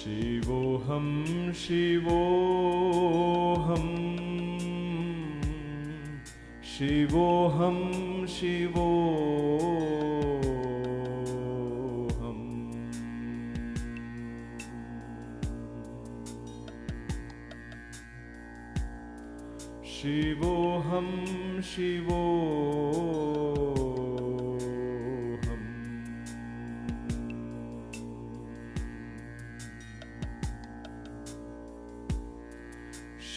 Shivoham, Shivoham, Shivoham, Shivoham. Shivoham, Shivoham.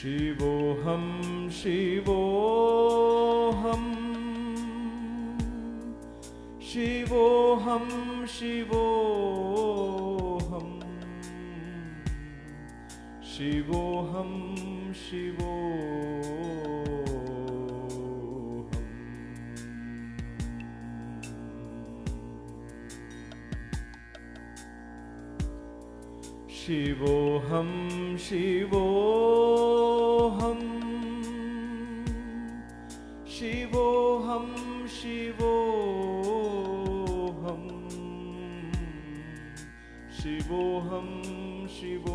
Shivoham, Shivoham, Shivoham, Shivoham, Shivoham, Shivoham. Shivoham, Shivoham, Shivoham, Shivoham, Shivoham, Shivoham.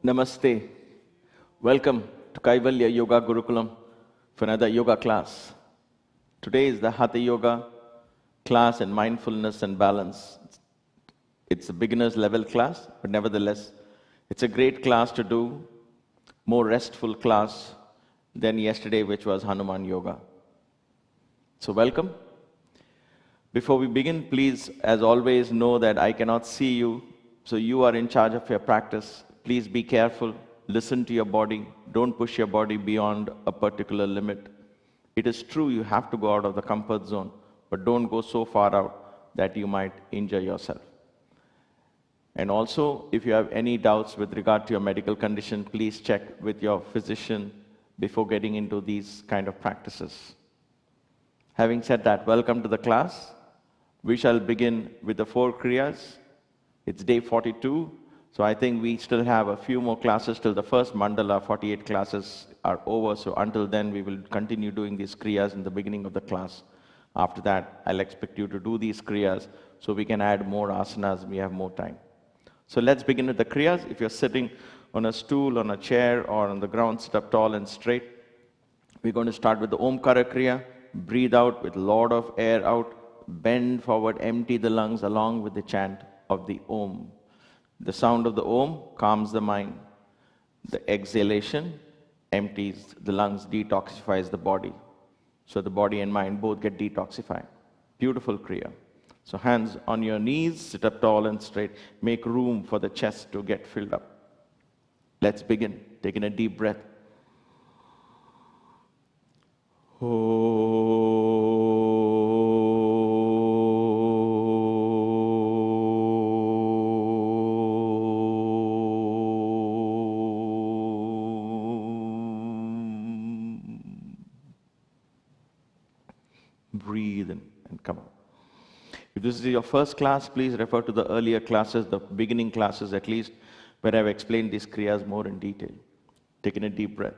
Namaste. Welcome to Kaivalya Yoga Gurukulam for another yoga class. Today is the Hatha Yoga class in mindfulness and balance. It's a beginner's level class, but nevertheless, it's a great class to do, more restful class than yesterday, which was Hanuman Yoga. So welcome. Before we begin, please, as always, know that I cannot see you, so you are in charge of your practice. Please be careful. Listen to your body. Don't push your body beyond a particular limit. It is true you have to go out of the comfort zone, but don't go so far out that you might injure yourself. And also, if you have any doubts with regard to your medical condition, please check with your physician before getting into these kind of practices. Having said that, welcome to the class. We shall begin with the 4 Kriyas. It's day 42. So I think we still have a few more classes till the first mandala. 48 classes are over. So until then, we will continue doing these kriyas in the beginning of the class. After that, I'll expect you to do these kriyas so we can add more asanas. We have more time. So let's begin with the kriyas. If you're sitting on a stool, on a chair, or on the ground, sit up tall and straight. We're going to start with the Omkara Kriya. Breathe out with a lot of air out. Bend forward, empty the lungs along with the chant of the Om. The sound of the Om calms the mind. The exhalation empties the lungs, detoxifies the body. So the body and mind both get detoxified. Beautiful Kriya. So hands on your knees, sit up tall and straight. Make room for the chest to get filled up. Let's begin. Taking a deep breath. Breathe in and come out. If this is your first class, please refer to the earlier classes, the beginning classes at least, where I've explained these kriyas more in detail. Taking a deep breath.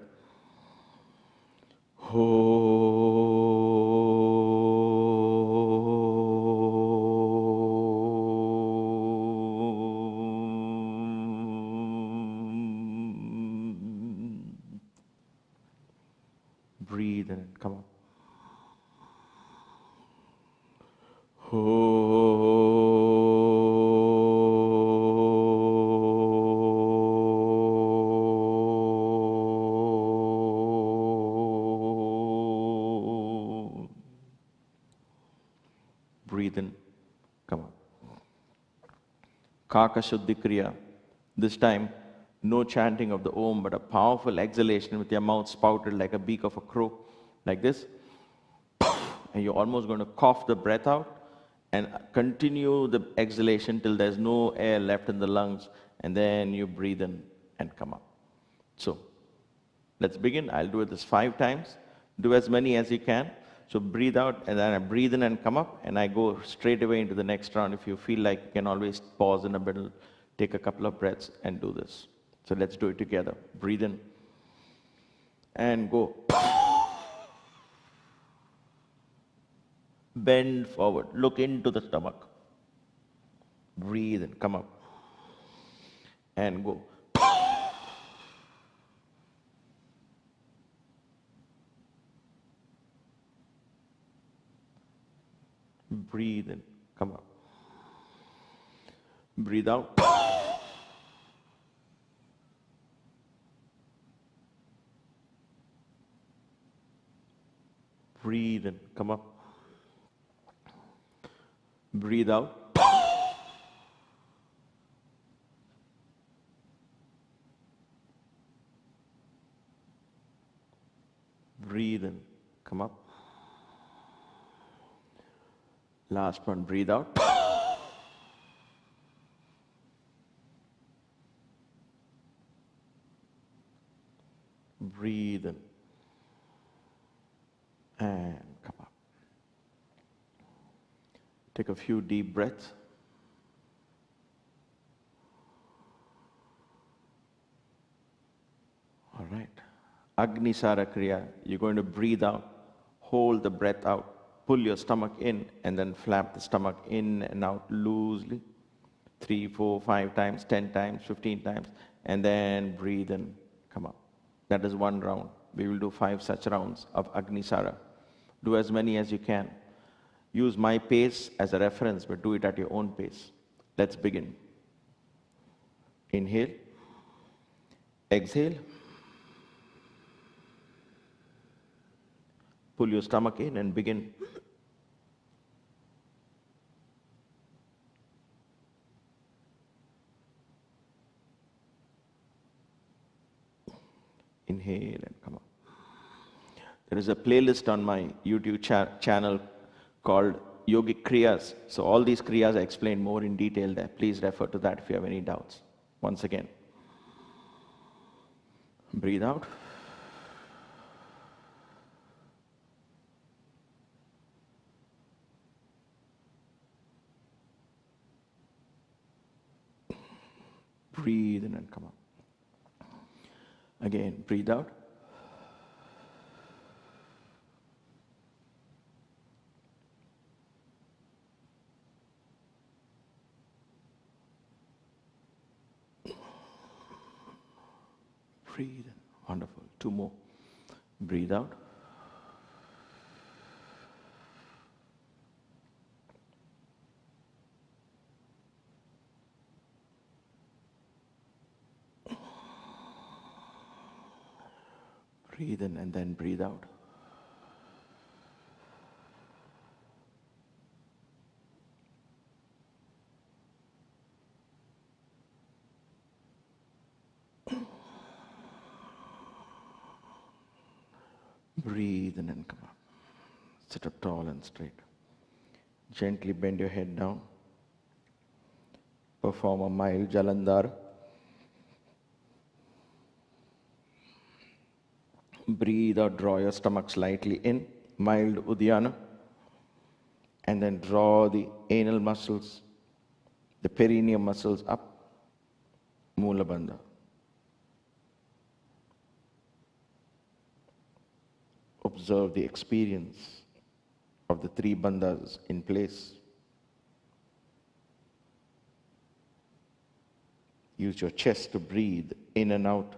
Breathe in and come out. Breathe in, come on. Kaka Shuddhi Kriya. This time, no chanting of the Om, but a powerful exhalation with your mouth spouted like a beak of a crow, like this. And you're almost going to cough the breath out and continue the exhalation till there's no air left in the lungs, and then you breathe in and come up. So, let's begin. I'll do this 5 times. Do as many as you can. So breathe out, and then I breathe in and come up, and I go straight away into the next round. If you feel like, you can always pause in the middle, take a couple of breaths, and do this. So let's do it together. Breathe in. and go. Bend forward, look into the stomach. Breathe and come up. And go. Breathe in, come up. Breathe out. Breathe in, come up. Breathe out. Breathe in, come up. Last one, breathe out. Breathe in and come up. Take a few deep breaths. All right. Agnisara Kriya, you're going to breathe out, hold the breath out, pull your stomach in, and then flap the stomach in and out loosely. 3, 4, 5 times, 10 times, 15 times, and then breathe in, come up. That is one round. We will do 5 such rounds of Agnisara. Do as many as you can. Use my pace as a reference, but do it at your own pace. Let's begin. Inhale. Exhale. Pull your stomach in and begin. Inhale and come up. There is a playlist on my YouTube channel called Yogic Kriyas. So all these Kriyas I explain more in detail there. Please refer to that if you have any doubts. Once again. Breathe out. Breathe in and come up. Again, breathe out. Breathe in. Wonderful. 2 more. Breathe out. Breathe in and then breathe out. Breathe in and come up. Sit up tall and straight. Gently bend your head down. Perform a mild Jalandhar. Breathe out, draw your stomach slightly in, mild Uddiyana. And then draw the anal muscles, the perineum muscles up, Mula Bandha. Observe the experience of the 3 bandhas in place. Use your chest to breathe in and out.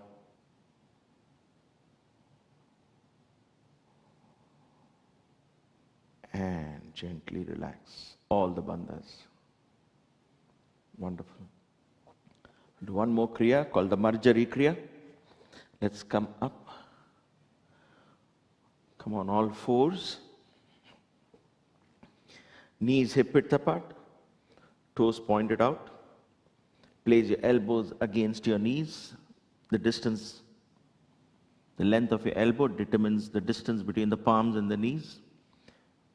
And gently relax all the bandhas. Wonderful. Do one more Kriya called the Marjari Kriya. Let's come up. Come on, all 4s. Knees hip-width apart. Toes pointed out. Place your elbows against your knees. The distance, the length of your elbow determines the distance between the palms and the knees.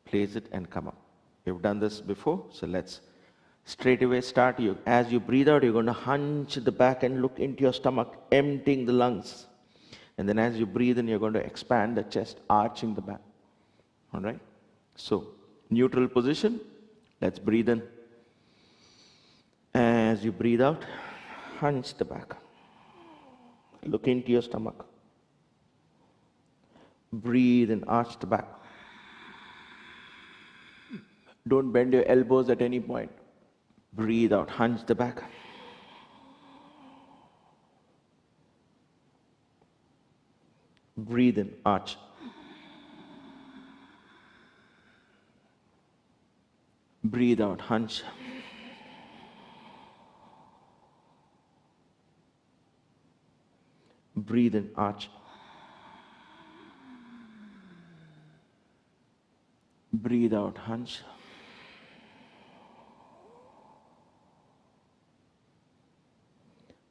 Place it and come up. You've done this before, so let's straight away start. As you breathe out, you're going to hunch the back and look into your stomach, emptying the lungs. And then as you breathe in, you're going to expand the chest, arching the back. All right? So, neutral position. Let's breathe in. As you breathe out, hunch the back. Look into your stomach. Breathe and arch the back. Don't bend your elbows at any point. Breathe out, hunch the back. Breathe in, arch. Breathe out, hunch. Breathe in, arch. Breathe out, hunch.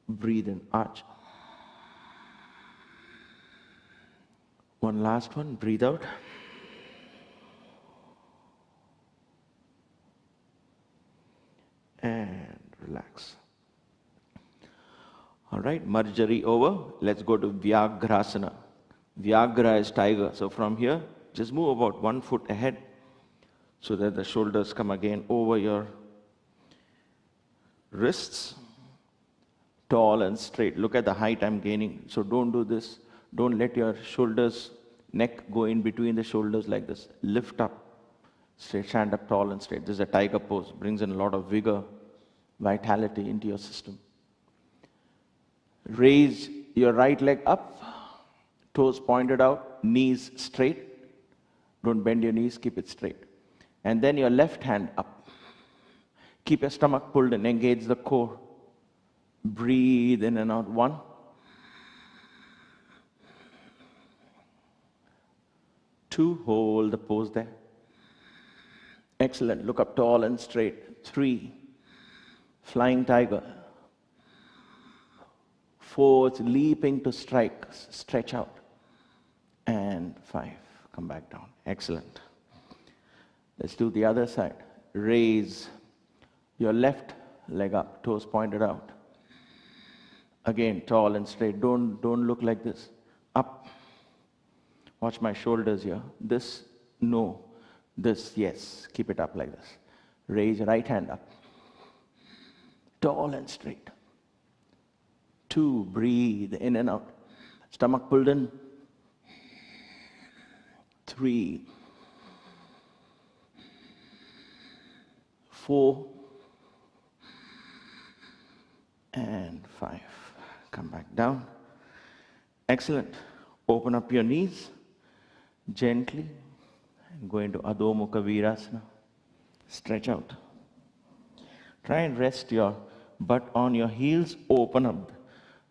Breathe in, arch. One last one, breathe out. And relax. All right, Marjari over. Let's go to Vyagrasana. Vyagra is tiger. So from here, just move about 1 foot ahead so that the shoulders come again over your wrists. Tall and straight. Look at the height I'm gaining. So don't do this. Don't let your shoulders, neck go in between the shoulders like this. Lift up. Stand up tall and straight. This is a tiger pose. Brings in a lot of vigor, vitality into your system. Raise your right leg up. Toes pointed out. Knees straight. Don't bend your knees. Keep it straight. And then your left hand up. Keep your stomach pulled in. Engage the core. Breathe in and out. 1. 2. Hold the pose there. Excellent. Look up tall and straight. 3. Flying tiger. 4. Leaping to strike. Stretch out. And 5. Come back down. Excellent. Let's do the other side. Raise your left leg up. Toes pointed out. Again, tall and straight. Don't look like this. Up. Watch my shoulders here. This, no. This, yes. Keep it up like this. Raise your right hand up. Tall and straight. 2, breathe in and out. Stomach pulled in. 3. 4. And 5. Come back down. Excellent. Open up your knees gently and go into Adho Mukha Virasana. Stretch out. Try and rest your butt on your heels. Open up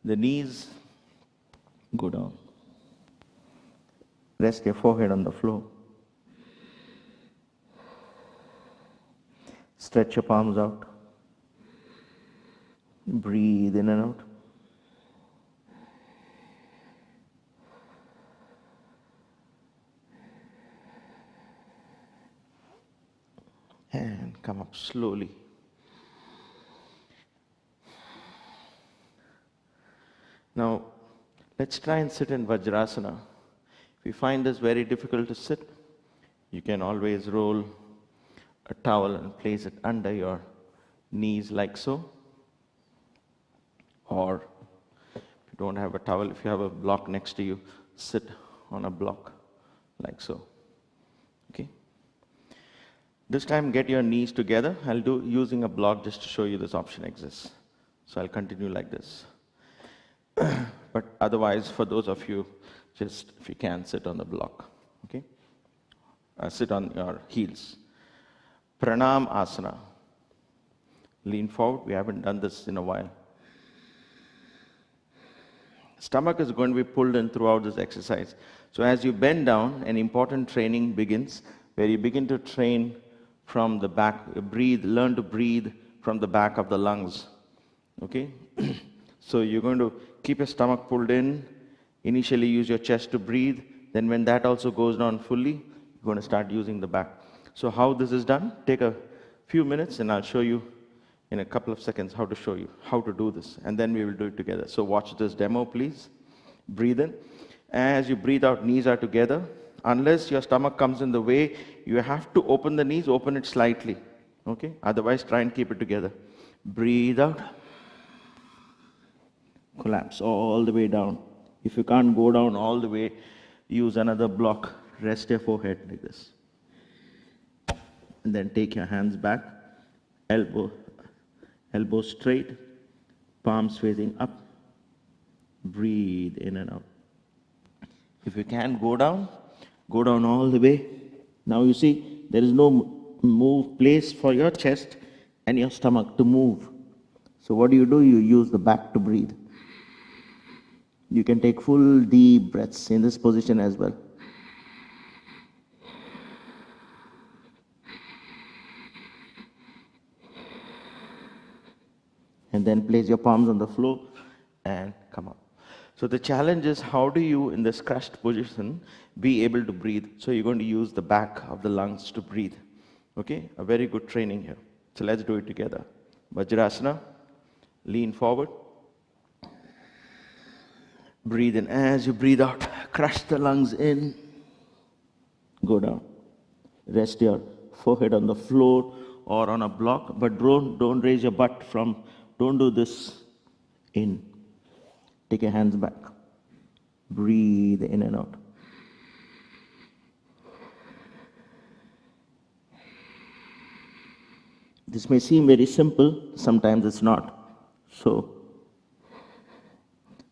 the knees. Go down. Rest your forehead on the floor. Stretch your palms out. Breathe in and out. And come up slowly. Now, let's try and sit in Vajrasana. If you find this very difficult to sit, you can always roll a towel and place it under your knees like so. Or if you don't have a towel, if you have a block next to you, sit on a block like so. Okay? This time get your knees together. I'll do using a block just to show you this option exists. So I'll continue like this. But otherwise, for those of you, just if you can, sit on the block. Okay? Sit on your heels. Pranam Asana. Lean forward. We haven't done this in a while. Stomach is going to be pulled in throughout this exercise. So as you bend down, an important training begins, where you begin to train from the back. Breathe, learn to breathe from the back of the lungs. Okay? So you're going to keep your stomach pulled in. Initially use your chest to breathe. Then when that also goes down fully, you're going to start using the back. So how this is done, take a few minutes and I'll show you in a couple of seconds how to show you how to do this. And then we will do it together. So watch this demo, please. Breathe in. As you breathe out, knees are together. Unless your stomach comes in the way, you have to open the knees, open it slightly. Okay? Otherwise, try and keep it together. Breathe out. Collapse all the way down. If you can't go down all the way, Use another block. Rest your forehead like this. And then take your hands back. Elbow straight. Palms facing up. Breathe in and out. If you can, go down all the way. Now you see, there is no place for your chest and your stomach to move. So what do? You use the back to breathe. You can take full deep breaths in this position as well. And then place your palms on the floor and come up. So the challenge is, how do you, in this crushed position, be able to breathe? So you're going to use the back of the lungs to breathe. Okay? A very good training here. So let's do it together. Vajrasana. Lean forward. Breathe in. As you breathe out, crush the lungs in. Go down. Rest your forehead on the floor or on a block, but don't raise your butt from, don't do this. In. Take your hands back. Breathe in and out. This may seem very simple, sometimes it's not. So,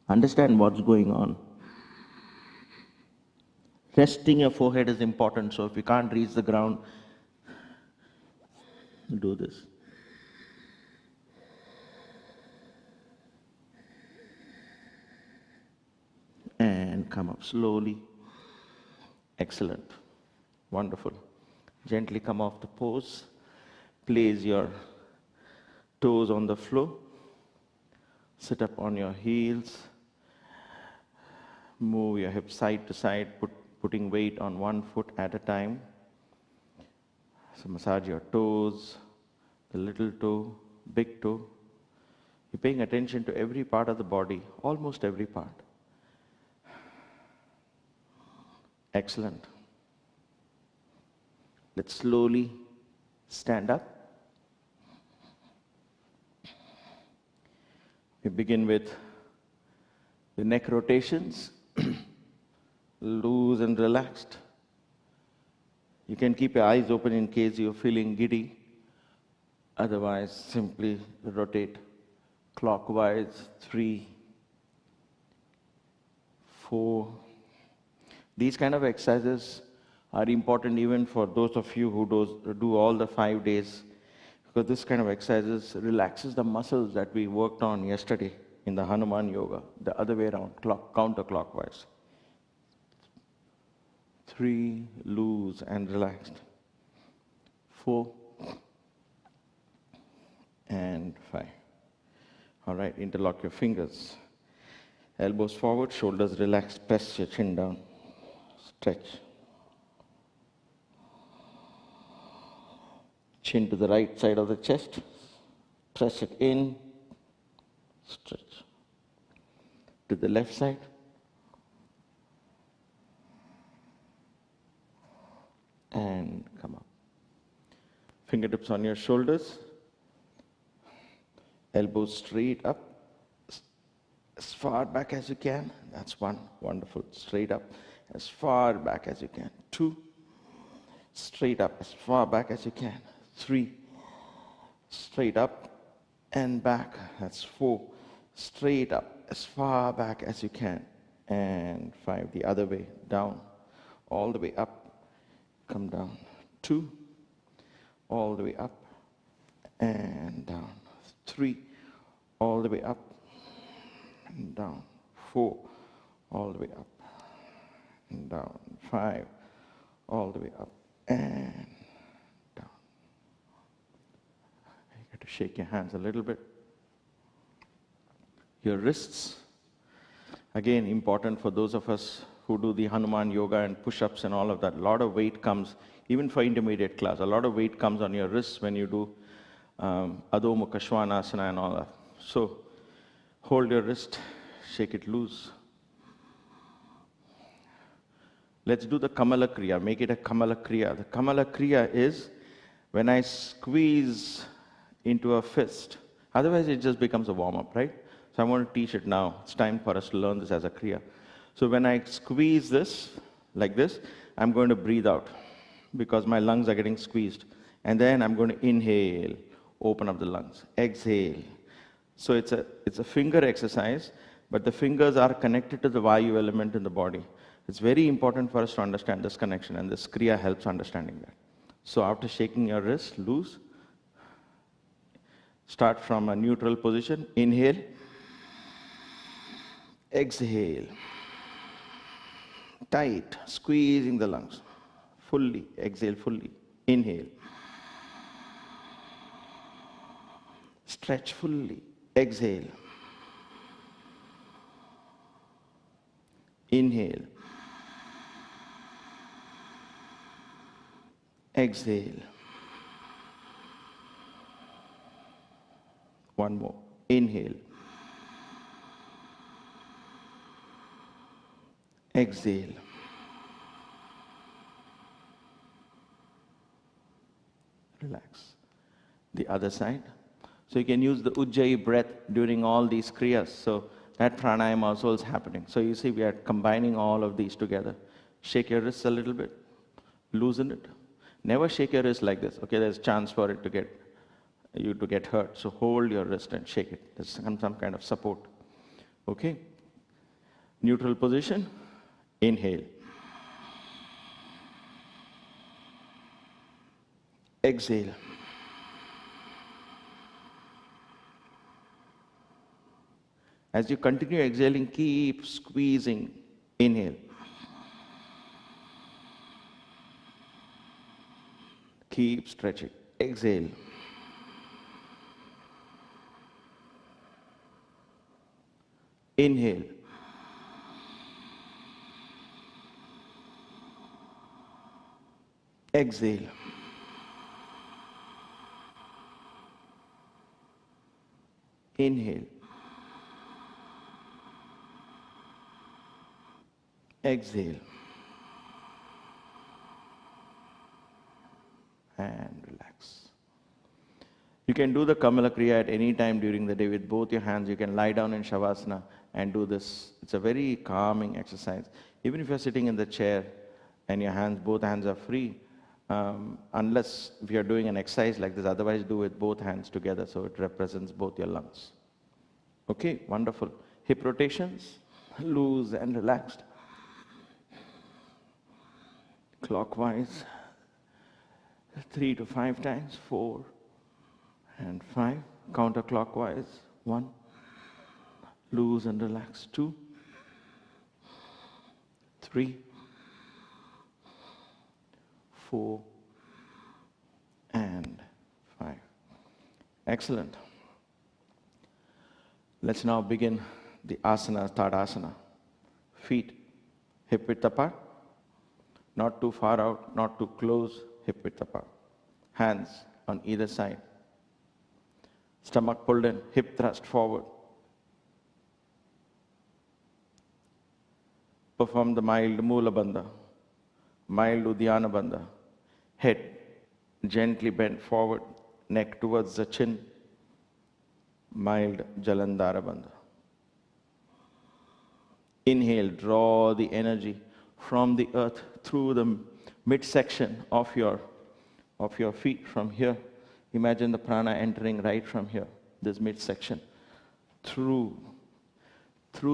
understand what's going on. Resting your forehead is important, so if you can't reach the ground, do this. And come up slowly. Excellent. Wonderful. Gently come off the pose. Place your toes on the floor. Sit up on your heels. Move your hips side to side, putting weight on one foot at a time. So massage your toes, the little toe, big toe. You're paying attention to every part of the body, almost every part. Excellent. Let's slowly stand up. We begin with the neck rotations. Loose and relaxed. You can keep your eyes open in case you're feeling giddy. Otherwise, simply rotate clockwise. 3, 4. These kind of exercises are important even for those of you who do all the 5 days, because this kind of exercises relaxes the muscles that we worked on yesterday in the Hanuman yoga, the other way around, counterclockwise. 3, loose and relaxed. 4 and 5. All right, interlock your fingers. Elbows forward, shoulders relaxed, press your chin down. Stretch. Chin to the right side of the chest. Press it in. Stretch. To the left side. And come up. Fingertips on your shoulders. Elbows straight up. As far back as you can. That's 1. Wonderful. Straight up. As far back as you can. 2. Straight up. As far back as you can. 3. Straight up and back. That's 4. Straight up. As far back as you can. And 5. The other way. Down. All the way up. Come down. 2. All the way up. And down. 3. All the way up. And down. 4. All the way up. And down. 5. All the way up. And down. You got to shake your hands a little bit. Your wrists. Again, important for those of us who do the Hanuman yoga and push-ups and all of that. A lot of weight comes, even for intermediate class, a lot of weight comes on your wrists when you do Adho Mukha Svanasana and all that. So, hold your wrist, shake it loose. Let's do the Kamala Kriya, make it a Kamala Kriya. The Kamala Kriya is when I squeeze into a fist. Otherwise, it just becomes a warm-up, right? So I want to teach it now. It's time for us to learn this as a Kriya. So when I squeeze this, like this. I'm going to breathe out because my lungs are getting squeezed. And then I'm going to inhale, open up the lungs. Exhale. So it's a finger exercise, but the fingers are connected to the Vayu element in the body. It's very important for us to understand this connection, and this Kriya helps understanding that. So after shaking your wrist loose, start from a neutral position. Inhale. Exhale. Tight, squeezing the lungs. Fully, exhale fully. Inhale. Stretch fully. Exhale. Inhale. Exhale. One more. Inhale. Exhale. Relax. The other side. So you can use the Ujjayi breath during all these kriyas. So that pranayama also is happening. So you see we are combining all of these together. Shake your wrists a little bit. Loosen it. Never shake your wrist like this. Okay, there's a chance for it to get hurt. So hold your wrist and shake it. There's some kind of support. Okay. Neutral position. Inhale. Exhale. As you continue exhaling, keep squeezing. Inhale. Keep stretching. Exhale. Inhale. Exhale. Inhale. Exhale. And relax. You can do the Kamala Kriya at any time during the day with both your hands. You can lie down in Shavasana and do this. It's a very calming exercise. Even if you're sitting in the chair and your hands, both hands are free, unless if you're doing an exercise like this, otherwise do with both hands together so it represents both your lungs. Okay, wonderful. Hip rotations, loose and relaxed. Clockwise, 3 to 5 times, 4 and 5. Counterclockwise, 1. Loose and relax, 2, 3, 4 and 5. Excellent. Let's now begin the asana, Tadasana. Feet hip width apart, not too far out, not too close, hip width apart. Hands on either side. Stomach pulled in, hip thrust forward. Perform the mild Mula Bandha, mild Uddiyana Bandha. Head gently bent forward, neck towards the chin. Mild Jalandhara Bandha. Inhale, draw the energy from the earth through the midsection of your feet from here. Imagine the prana entering right from here, this midsection, through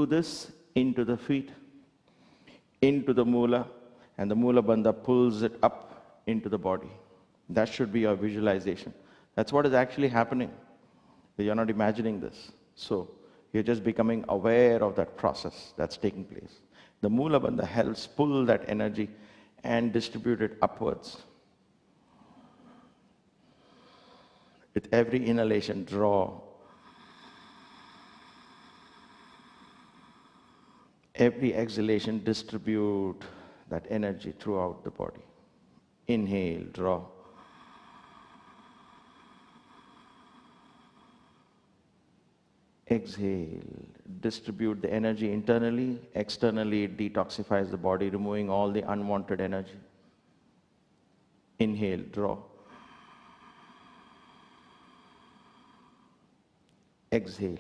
this into the feet, into the Mula, and the Mula Bandha pulls it up into the body. That should be your visualization. That's what is actually happening. You're not imagining this. So you're just becoming aware of that process that's taking place. The Mula Bandha helps pull that energy and distribute it upwards. With every inhalation, draw. Every exhalation, distribute that energy throughout the body. Inhale, draw. Exhale, distribute the energy internally, externally it detoxifies the body, removing all the unwanted energy. Inhale, draw. Exhale.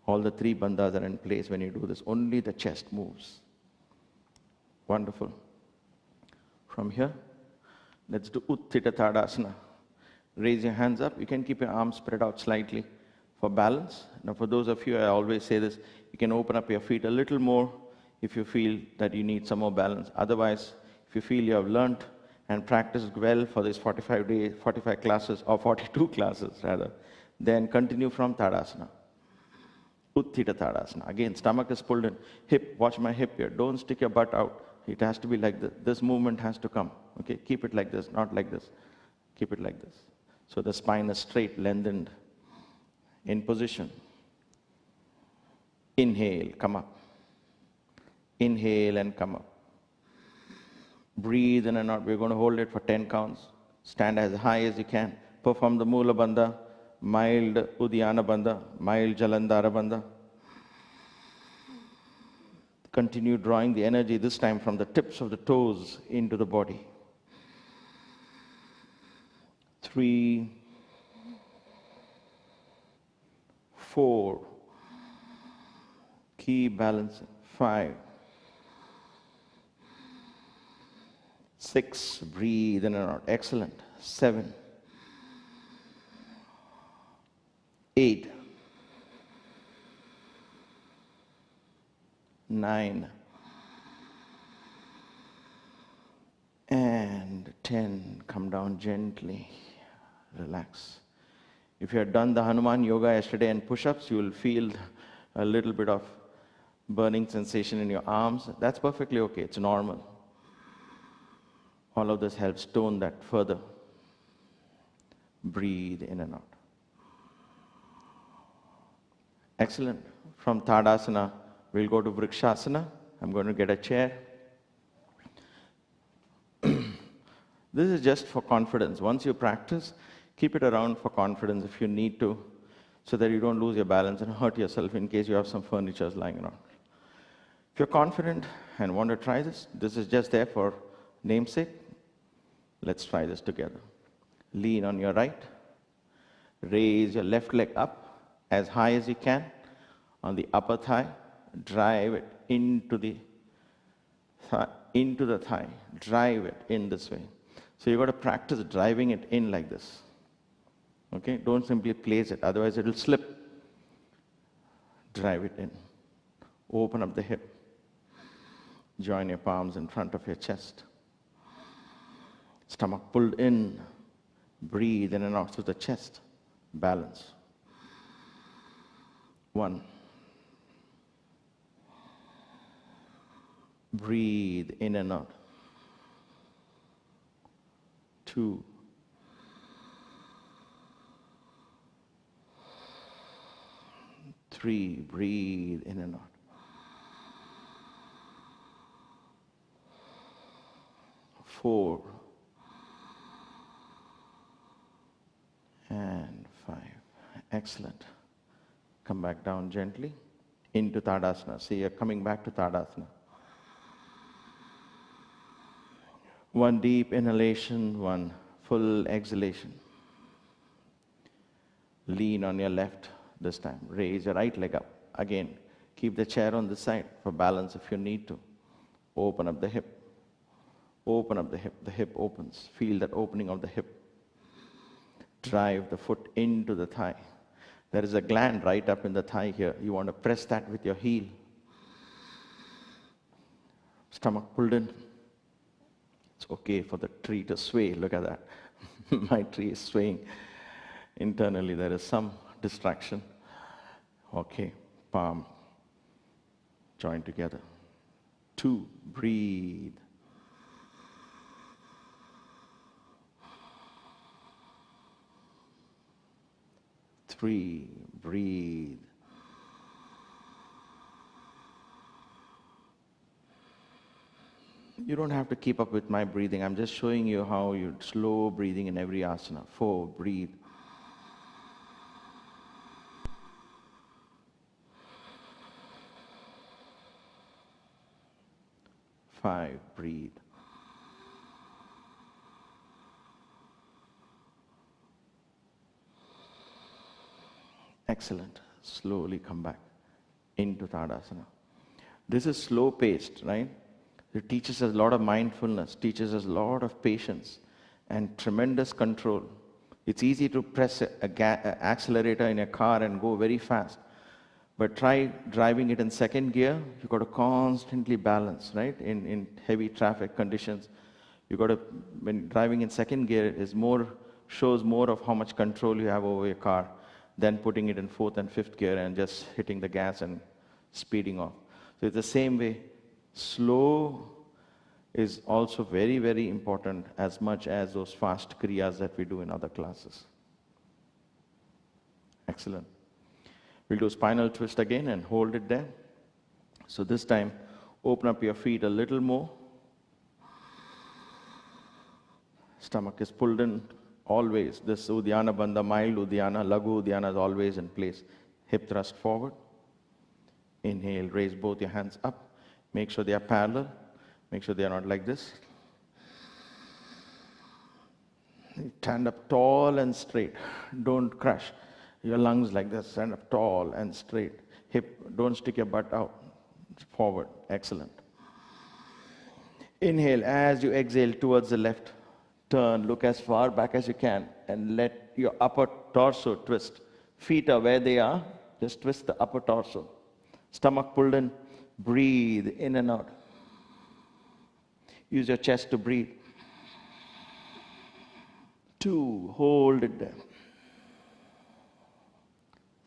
All the three bandhas are in place when you do this. Only the chest moves. Wonderful. From here, let's do Utthita Tadasana. Raise your hands up. You can keep your arms spread out slightly for balance. Now, for those of you, I always say this, you can open up your feet a little more if you feel that you need some more balance. Otherwise, if you feel you have learnt and practiced well for these 45 days, 45 classes, or 42 classes rather, then continue from Tadasana. Utthita Tadasana. Again, stomach is pulled in. Hip, watch my hip here. Don't stick your butt out. It has to be like this. This movement has to come. Okay, keep it like this, not like this. Keep it like this. So the spine is straight, lengthened. In position. Inhale, come up. Inhale and come up. Breathe in and out. We're going to hold it for 10 counts. Stand as high as you can. Perform the Mula Bandha, mild Uddiyana Bandha, mild Jalandhara Bandha. Continue drawing the energy, this time from the tips of the toes into the body. 3, 4, keep balancing. 5, 6, breathe in and out. Excellent. 7, 8, 9, and 10. Come down gently. Relax. If you had done the Hanuman yoga yesterday and push-ups, you will feel a little bit of burning sensation in your arms. That's perfectly okay. It's normal. All of this helps tone that further. Breathe in and out. Excellent. From Tadasana, we'll go to Vyagrasana. I'm going to get a chair. This is just for confidence. Once you practice, keep it around for confidence if you need to, so that you don't lose your balance and hurt yourself in case you have some furniture lying around. If you're confident and want to try this, this is just there for namesake. Let's try this together. Lean on your right. Raise your left leg up as high as you can on the upper thigh. Drive it into the thigh. Drive it in this way. So you've got to practice driving it in like this. Okay? Don't simply place it, otherwise it will slip. Drive it in. Open up the hip. Join your palms in front of your chest. Stomach pulled in. Breathe in and out through the chest. Balance. 1. Breathe in and out. 2. 3. Breathe in and out. 4. And 5. Excellent. Come back down gently into Tadasana. See, you're coming back to Tadasana. 1 deep inhalation, 1 full exhalation. Lean on your left this time. Raise your right leg up. Again, keep the chair on this side for balance if you need to. Open up the hip. Open up the hip. The hip opens. Feel that opening of the hip. Drive the foot into the thigh. There is a gland right up in the thigh here. You want to press that with your heel. Stomach pulled in. It's okay for the tree to sway. Look at that. My tree is swaying. Internally, there is some distraction. Okay, palm. Join together. 2, breathe. 3, breathe. 'You don't have to keep up with my breathing. I'm just showing you how you slow breathing in every asana. 4, breathe. 5, breathe. 'Excellent. Slowly come back. into Tadasana. This is slow paced, right? It teaches us a lot of mindfulness, teaches us a lot of patience and tremendous control. It's easy to press a accelerator in a car and go very fast. But try driving it in second gear, you've got to constantly balance, right? In heavy traffic conditions, when driving in second gear shows more of how much control you have over your car than putting it in fourth and fifth gear and just hitting the gas and speeding off. So it's the same way. Slow is also very, very important as much as those fast kriyas that we do in other classes. Excellent. We'll do spinal twist again and hold it there. So this time, open up your feet a little more. Stomach is pulled in always. This Uddiyana Bandha, mild Uddiyana, Laghu Uddiyana is always in place. Hip thrust forward. Inhale, raise both your hands up. Make sure they are parallel. Make sure they are not like this. Stand up tall and straight. Don't crush your lungs like this. Stand up tall and straight. Hip, don't stick your butt out. Forward. Excellent. Inhale as you exhale towards the left. Turn, look as far back as you can and let your upper torso twist. Feet are where they are. Just twist the upper torso. Stomach pulled in. Breathe in and out. Use your chest to breathe. 2, hold it there.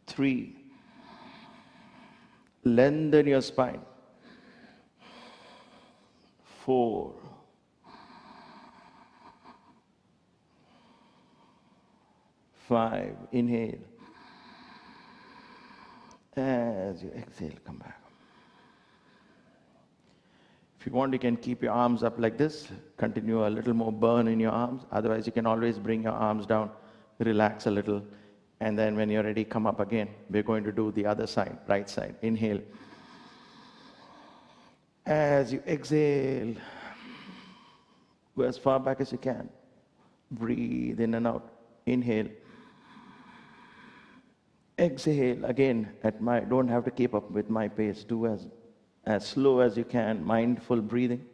3, lengthen your spine. 4, 5, inhale. As you exhale, come back. If you want, you can keep your arms up like this. Continue a little more burn in your arms. Otherwise, you can always bring your arms down, relax a little, and then when you're ready, come up again. We're going to do the other side, right side. Inhale. As you exhale, go as far back as you can. Breathe in and out. Inhale. Exhale again. Don't have to keep up with my pace. Do as slow as you can, mindful breathing.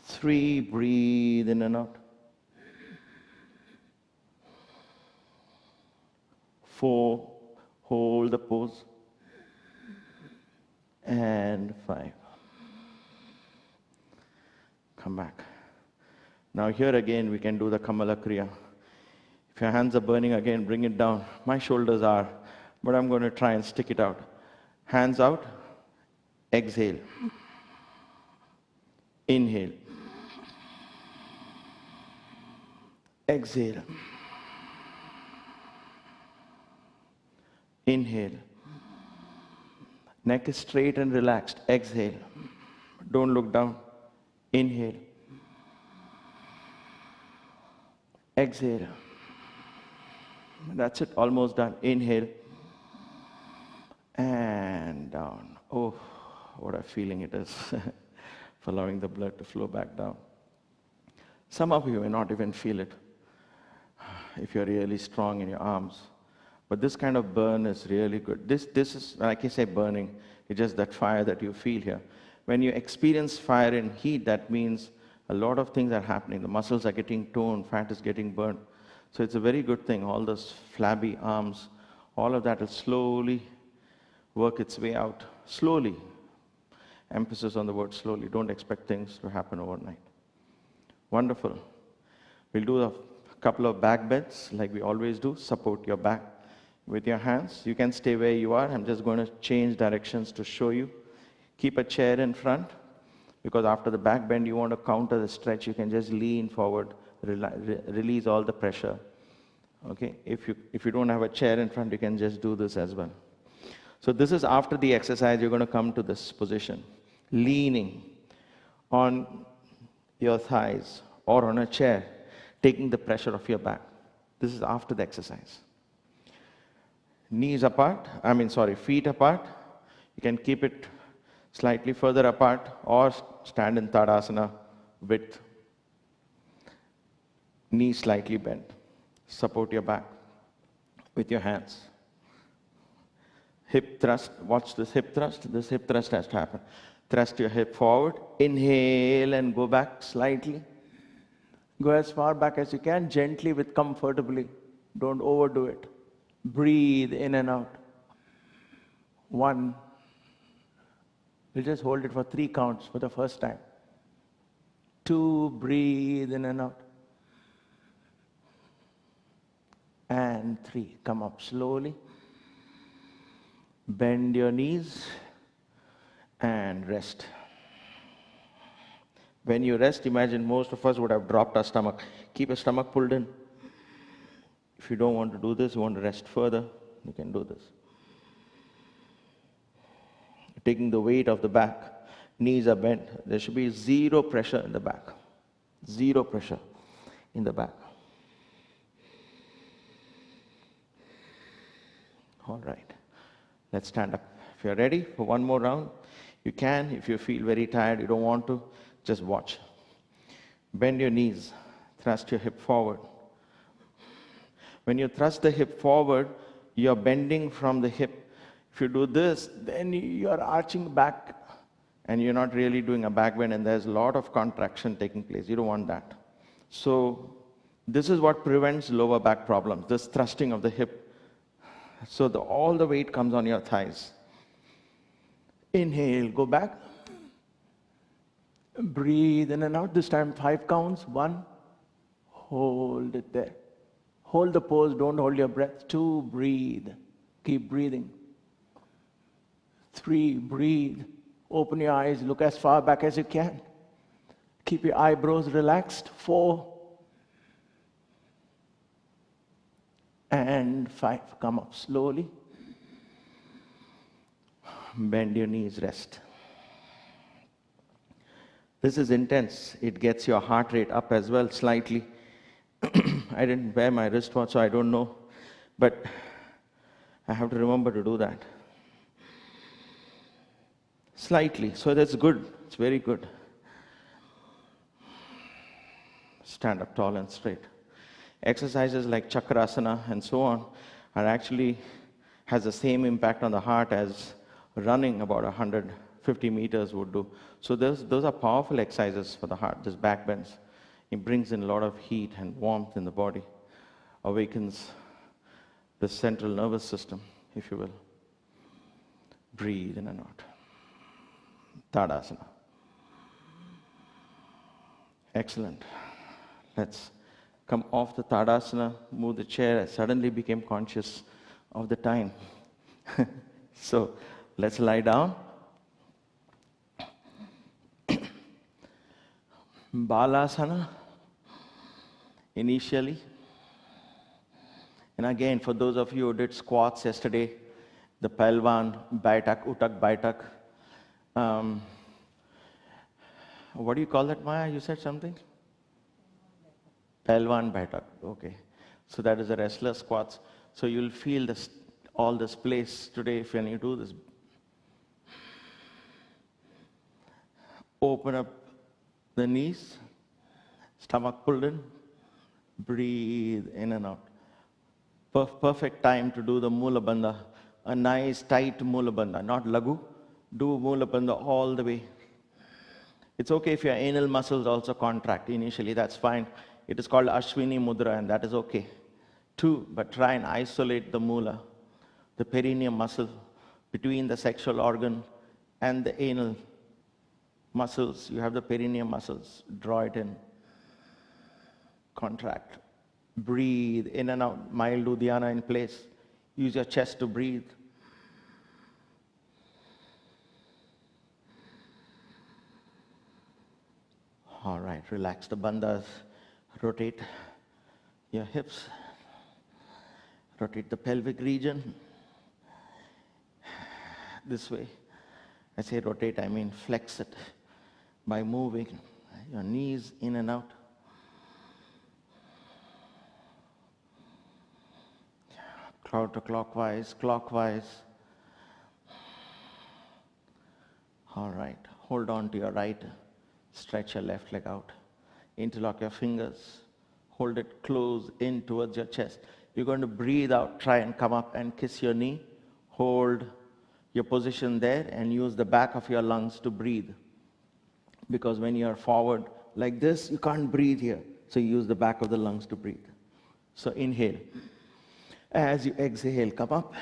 3, breathe in and out. 4, hold the pose. And 5. Come back. Now here again we can do the Kamala Kriya. If your hands are burning again, bring it down. My shoulders are, but I'm going to try and stick it out. Hands out. Exhale. Inhale. Exhale. Inhale. Neck is straight and relaxed. Exhale. Don't look down. Inhale. Exhale. That's it. Almost done. Inhale. And down. Oh, what a feeling it is for allowing the blood to flow back down. Some of you may not even feel it if you're really strong in your arms. But this kind of burn is really good. This is, like I say, burning. It's just that fire that you feel here. When you experience fire and heat, that means a lot of things are happening. The muscles are getting toned, fat is getting burned. So it's a very good thing. All those flabby arms, all of that will slowly work its way out. Slowly. Emphasis on the word slowly. Don't expect things to happen overnight. Wonderful. We'll do a couple of back bends like we always do. Support your back with your hands. You can stay where you are. I'm just going to change directions to show you. Keep a chair in front, because after the back bend you want to counter the stretch. You can just lean forward, release all the pressure. Okay? If you don't have a chair in front, you can just do this as well. So this is after the exercise. You're going to come to this position, leaning on your thighs or on a chair, taking the pressure off your back. This is after the exercise. Knees apart, feet apart. You can keep it slightly further apart or stand in Tadasana with knees slightly bent. Support your back with your hands. Hip thrust, watch this hip thrust. This hip thrust has to happen. Thrust your hip forward. Inhale and go back slightly. Go as far back as you can, gently with comfortably. Don't overdo it. Breathe in and out. 1. We'll just hold it for 3 counts for the first time. 2, breathe in and out. And 3, come up slowly. Bend your knees and rest. When you rest, imagine most of us would have dropped our stomach. Keep your stomach pulled in. If you don't want to do this, you want to rest further, you can do this. Taking the weight of the back, knees are bent. There should be 0 pressure in the back. 0 pressure in the back. All right. Let's stand up. If you're ready for one more round, you can. If you feel very tired, you don't want to, just watch. Bend your knees. Thrust your hip forward. When you thrust the hip forward, you're bending from the hip. If you do this, then you're arching back and you're not really doing a back bend, and there's a lot of contraction taking place. You don't want that. So this is what prevents lower back problems, this thrusting of the hip. So all the weight comes on your thighs. Inhale, go back. Breathe in and out. This time 5 counts. 1, hold it there. Hold the pose, don't hold your breath. 2, breathe. Keep breathing. 3, breathe. Open your eyes, look as far back as you can. Keep your eyebrows relaxed. 4. And 5. Come up slowly. Bend your knees, rest. This is intense. It gets your heart rate up as well, slightly. I didn't wear my wristwatch, so I don't know. But I have to remember to do that. Slightly. So that's good. It's very good. Stand up tall and straight. Exercises like Chakrasana and so on are actually has the same impact on the heart as running about 150 meters would do. So those are powerful exercises for the heart, this back bends. It brings in a lot of heat and warmth in the body, awakens the central nervous system, if you will. Breathe in and out. Tadasana. Excellent. Let's come off the Tadasana, move the chair. I suddenly became conscious of the time. So let's lie down. Balasana, initially. And again, for those of you who did squats yesterday, the Palvan, Baitak, Utak, Baitak. What do you call that, Maya? You said something? Palvan, Baitak. Okay. So that is the wrestler squats. So you'll feel this, all this place today when you do this. Open up the knees, stomach pulled in, breathe in and out. Perfect time to do the Mula Bandha, a nice tight Mula Bandha, not Lagu. Do Mula Bandha all the way. It's okay if your anal muscles also contract initially, that's fine. It is called Ashwini Mudra and that is okay. 2, but try and isolate the Mula, the perineum muscle between the sexual organ and the anal muscles. You have the perineum muscles, draw it in, contract. Breathe in and out, mild Uddiyana in place. Use your chest to breathe. All right, relax the bandhas. Rotate your hips. Rotate the pelvic region. This way. I say rotate, I mean flex it by moving your knees in and out. Counterclockwise, clockwise. All right, hold on to your right. Stretch your left leg out. Interlock your fingers. Hold it close in towards your chest. You're going to breathe out. Try and come up and kiss your knee. Hold your position there and use the back of your lungs to breathe. Because when you are forward like this, you can't breathe here. So you use the back of the lungs to breathe. So inhale. As you exhale, come up.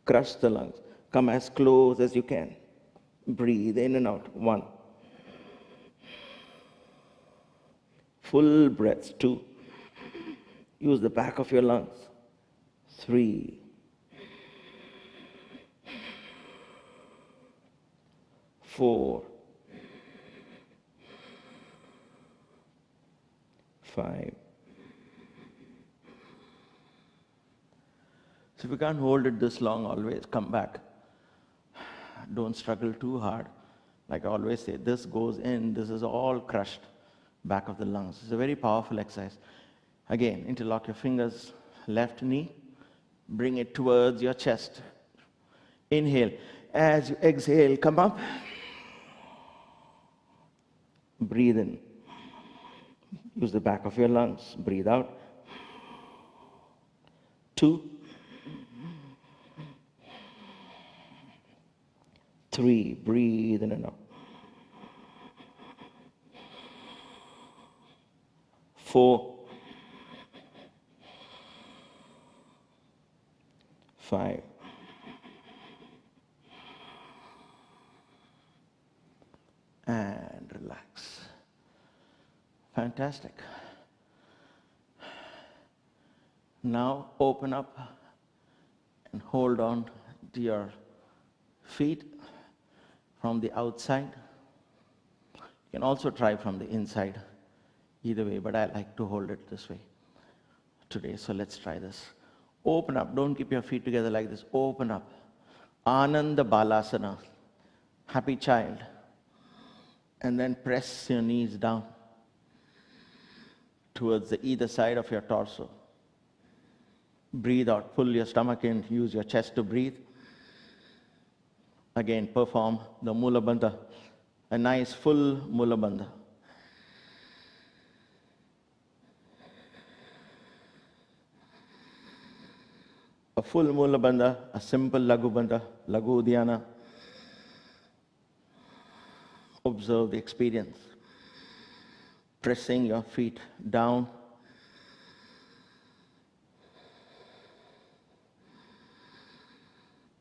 Crush the lungs. Come as close as you can. Breathe in and out. 1. Full breaths. 2. Use the back of your lungs. 3. 4. 5. So if you can't hold it this long, always come back. Don't struggle too hard. Like I always say, this goes in, this is all crushed. Back of the lungs. It's a very powerful exercise. Again, interlock your fingers, left knee, bring it towards your chest. Inhale. As you exhale, come up. Breathe in. Use the back of your lungs. Breathe out. 2. 3. Breathe in and out. 4. 5. And relax. Fantastic. Now open up and hold on to your feet from the outside. You can also try from the inside. Either way, but I like to hold it this way today. So let's try this. Open up. Don't keep your feet together like this. Open up. Ananda Balasana. Happy child. And then press your knees down towards the either side of your torso. Breathe out. Pull your stomach in. Use your chest to breathe. Again, perform the Mula Bandha. A nice full Mula Bandha. A full Mula Bandha, a simple Lagu Bandha, Lagu Dhyana. Observe the experience. Pressing your feet down.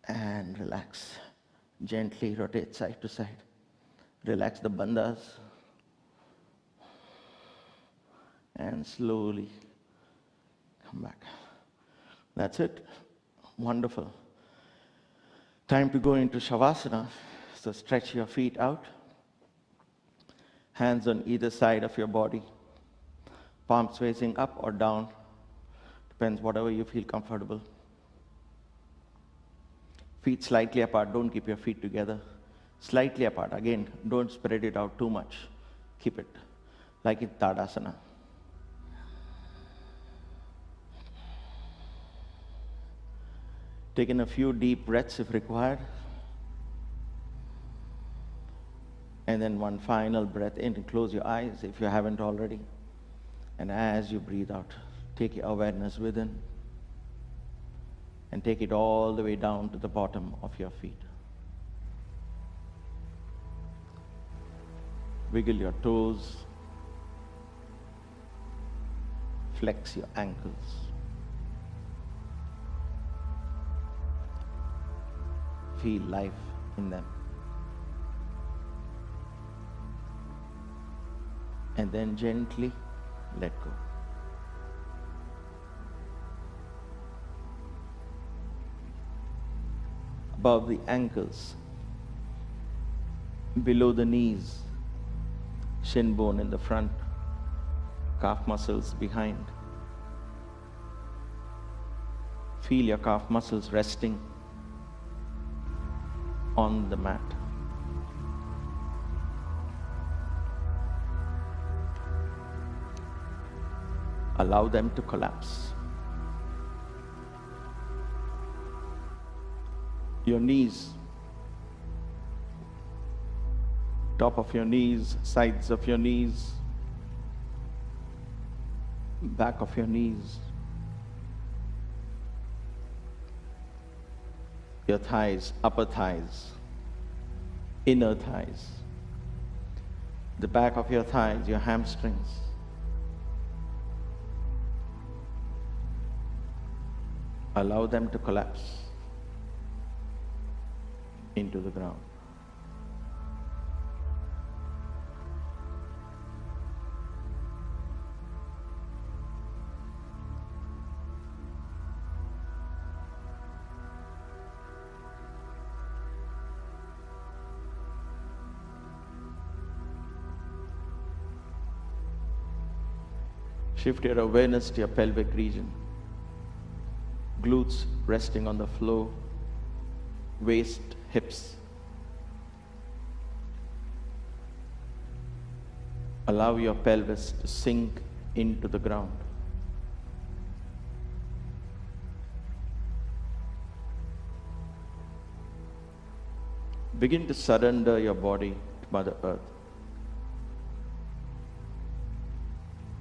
And relax. Gently rotate side to side. Relax the bandhas. And slowly come back. That's it. Wonderful. Time to go into Shavasana. So stretch your feet out. Hands on either side of your body. Palms facing up or down. Depends, whatever you feel comfortable. Feet slightly apart. Don't keep your feet together. Slightly apart. Again, don't spread it out too much. Keep it like in Tadasana. Take in a few deep breaths if required. And then one final breath in and close your eyes if you haven't already. And as you breathe out, take your awareness within and take it all the way down to the bottom of your feet. Wiggle your toes. Flex your ankles. Feel life in them. And then gently let go. Above the ankles, below the knees, shin bone in the front, calf muscles behind. Feel your calf muscles resting on the mat. Allow them to collapse. Your knees, top of your knees, sides of your knees, back of your knees. your thighs, upper thighs, inner thighs, the back of your thighs, your hamstrings. Allow them to collapse into the ground. Shift your awareness to your pelvic region. Glutes resting on the floor, waist, hips. Allow your pelvis to sink into the ground. Begin to surrender your body to Mother Earth.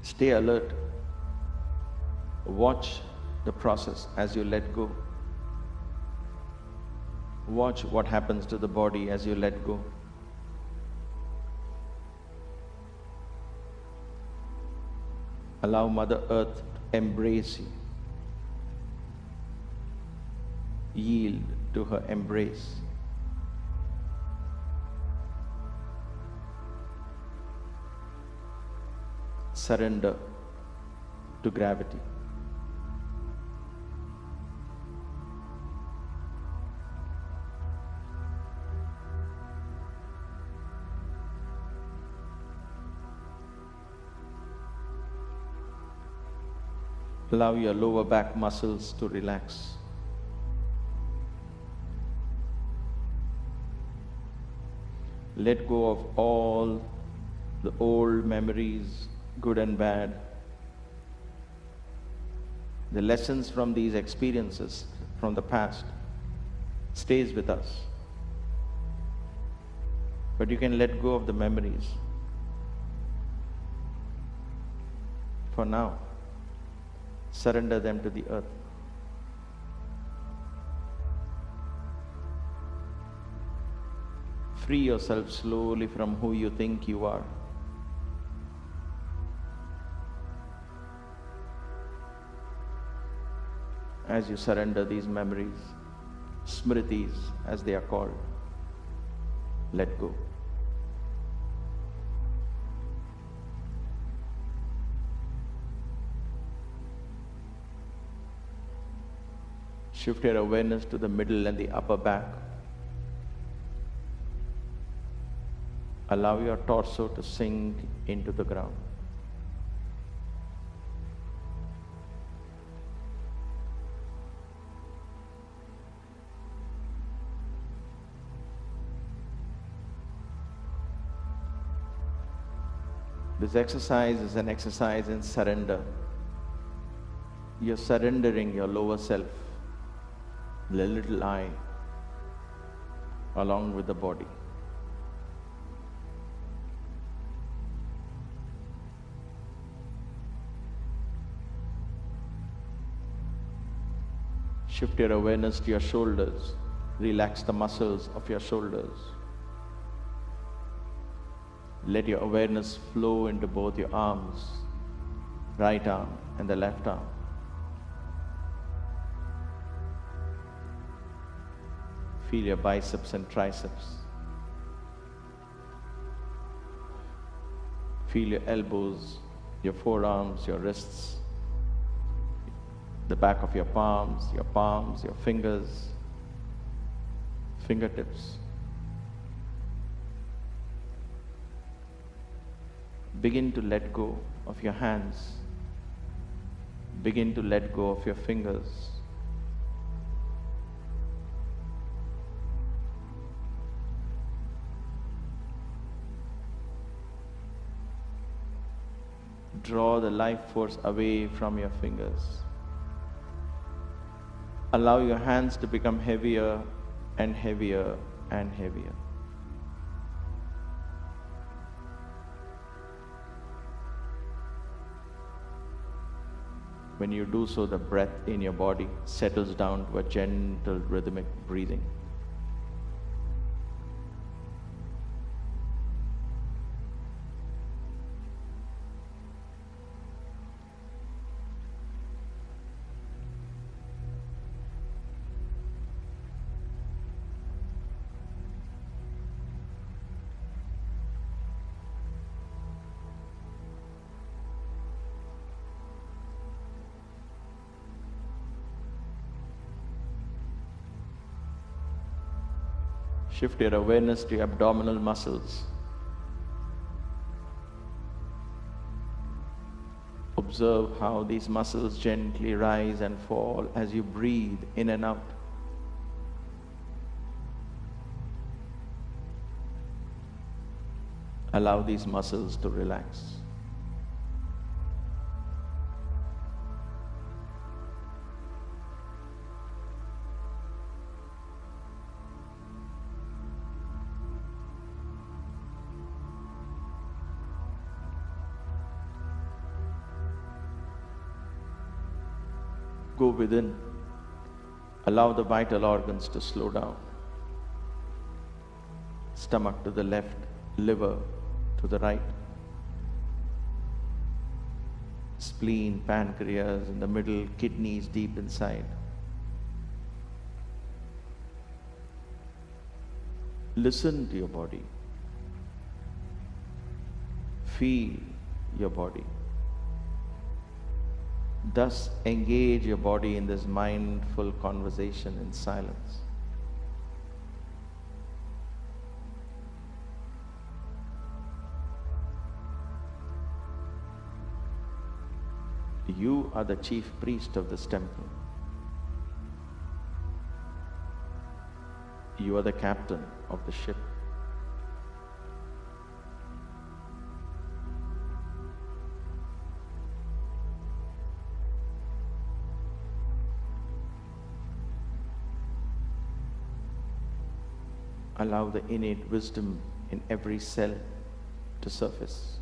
Stay alert. Watch the process as you let go. Watch what happens to the body as you let go. Allow Mother Earth to embrace you. Yield to her embrace. Surrender to gravity. Allow your lower back muscles to relax. Let go of all the old memories, good and bad. The lessons from these experiences from the past stays with us. But you can let go of the memories. For now, surrender them to the earth. Free yourself slowly from who you think you are. As you surrender these memories, smritis as they are called, let go. Shift your awareness to the middle and the upper back. Allow your torso to sink into the ground. This exercise is an exercise in surrender. You're surrendering your lower self, the little I, along with the body. Shift your awareness to your shoulders. Relax the muscles of your shoulders. Let your awareness flow into both your arms, right arm and the left arm. Feel your biceps and triceps. Feel your elbows, your forearms, your wrists, the back of your palms, your fingers, fingertips. Begin to let go of your hands. Begin to let go of your fingers. Draw the life force away from your fingers. Allow your hands to become heavier and heavier and heavier. When you do so, the breath in your body settles down to a gentle rhythmic breathing. Shift your awareness to your abdominal muscles. Observe how these muscles gently rise and fall as you breathe in and out. Allow these muscles to relax. Go within. Allow the vital organs to slow down. Stomach to the left, liver to the right. Spleen, pancreas in the middle, kidneys deep inside. Listen to your body. Feel your body. Thus, engage your body in this mindful conversation in silence. You are the chief priest of this temple. You are the captain of the ship. Allow the innate wisdom in every cell to surface.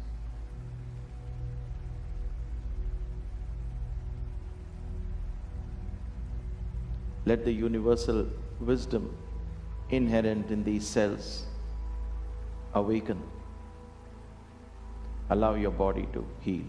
Let the universal wisdom inherent in these cells awaken. Allow your body to heal.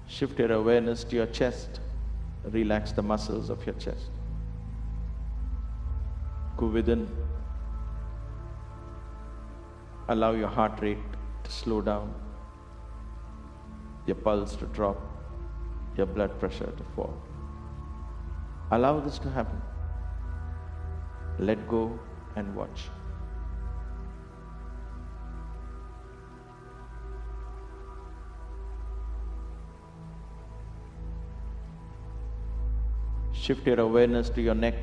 Shift your awareness to your chest. Relax the muscles of your chest. Go within. Allow your heart rate to slow down, your pulse to drop, your blood pressure to fall. Allow this to happen. Let go and watch. Shift your awareness to your neck.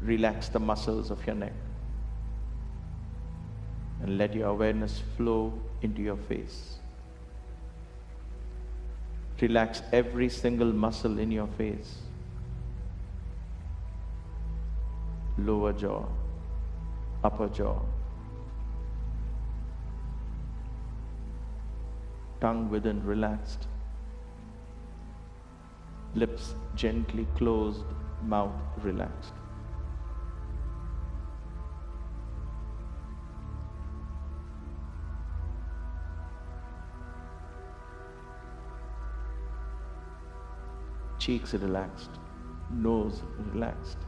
Relax the muscles of your neck. And let your awareness flow into your face. Relax every single muscle in your face. Lower jaw, upper jaw. Tongue within relaxed. Lips gently closed, mouth relaxed. Cheeks relaxed, nose relaxed,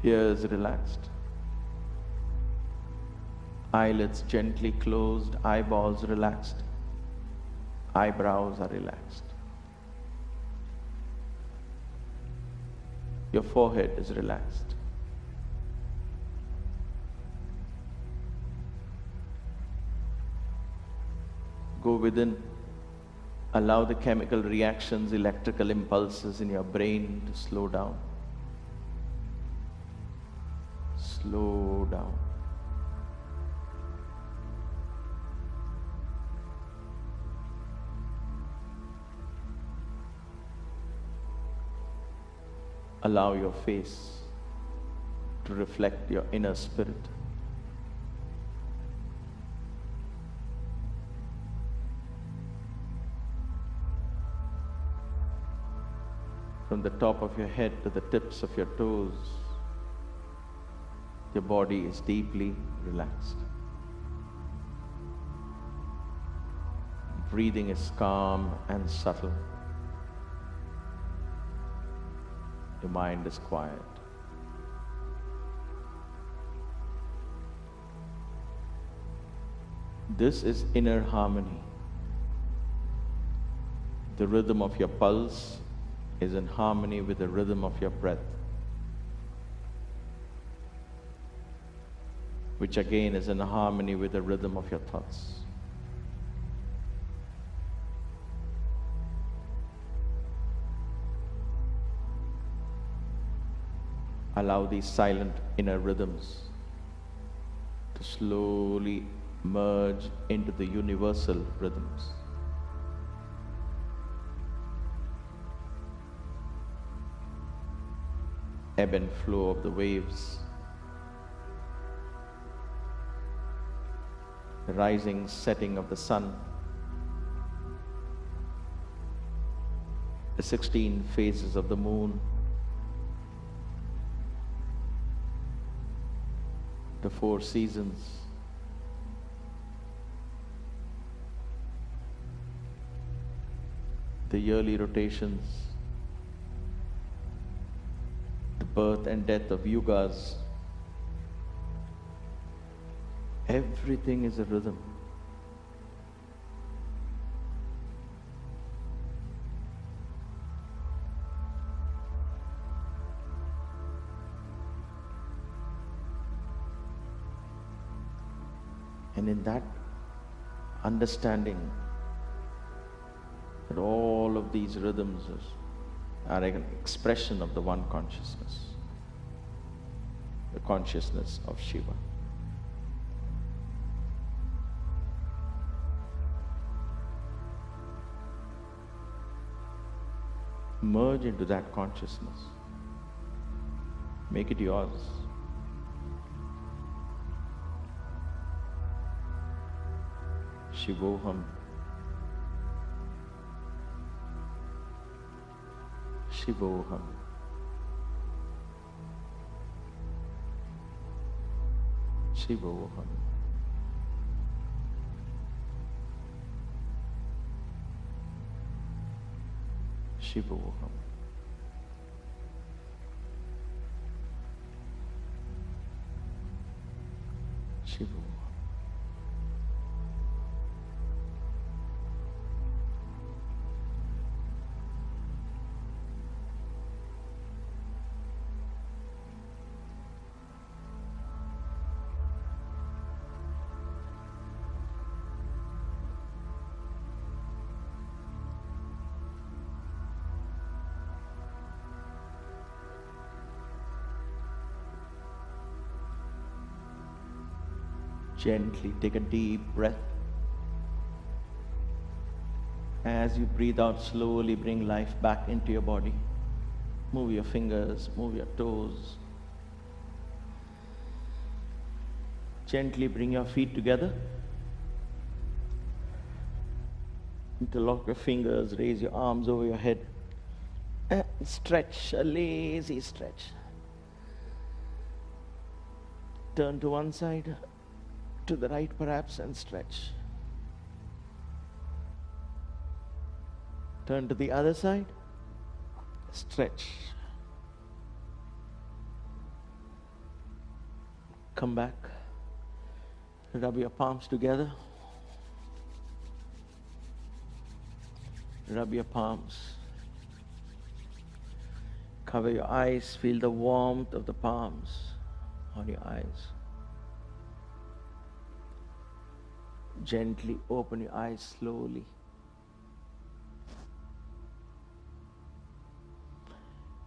ears relaxed, eyelids gently closed, eyeballs relaxed, eyebrows are relaxed. Your forehead is relaxed. Go within. Allow the chemical reactions, electrical impulses in your brain to slow down. Slow down. Allow your face to reflect your inner spirit. From the top of your head to the tips of your toes, your body is deeply relaxed. Breathing is calm and subtle. Your mind is quiet. This is inner harmony. The rhythm of your pulse is in harmony with the rhythm of your breath, which again is in harmony with the rhythm of your thoughts. Allow these silent inner rhythms to slowly merge into the universal rhythms. Ebb and flow of the waves, the rising, setting of the sun, the 16 phases of the moon, the 4 seasons, the yearly rotations, the birth and death of yugas. Everything is a rhythm. And in that understanding that all of these rhythms are an expression of the one consciousness, the consciousness of Shiva. Merge into that consciousness. Make it yours. Shivoham. Shivoham. Shivoham. Shivoham. Shivoham. Gently take a deep breath. As you breathe out, slowly bring life back into your body. Move your fingers, move your toes. Gently bring your feet together. Interlock your fingers, raise your arms over your head. And stretch, a lazy stretch. Turn to one side, to the right perhaps, and stretch. Turn to the other side, stretch. Come back, rub your palms together. Rub your palms. Cover your eyes, feel the warmth of the palms on your eyes. Gently open your eyes slowly.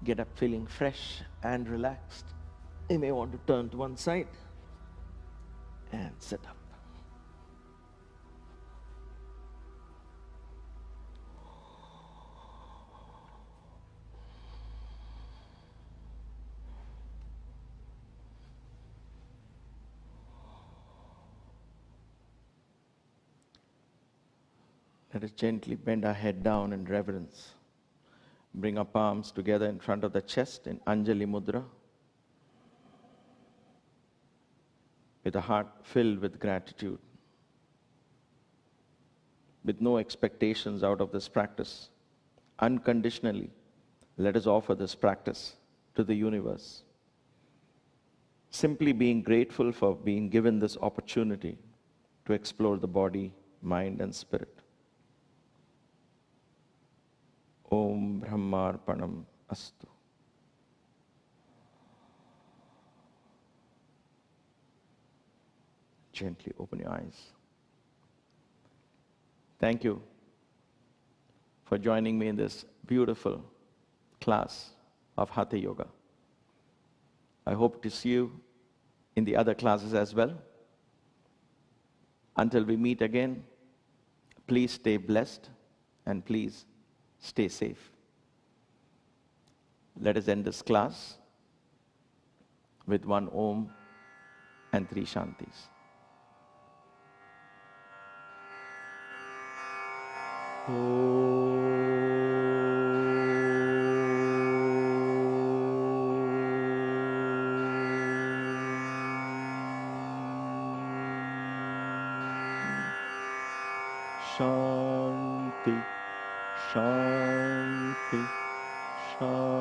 Get up feeling fresh and relaxed. You may want to turn to one side and sit up. Let us gently bend our head down in reverence. Bring our palms together in front of the chest in Anjali Mudra, with a heart filled with gratitude, with no expectations out of this practice. Unconditionally, let us offer this practice to the universe. Simply being grateful for being given this opportunity to explore the body, mind, and spirit. Om Brahmarpanam Astu. Gently open your eyes. Thank you for joining me in this beautiful class of Hatha Yoga. I hope to see you in the other classes as well. Until we meet again, please stay blessed and please stay safe. Let us end this class with one Om and three Shantis. Shanti, Shanti, Shanti.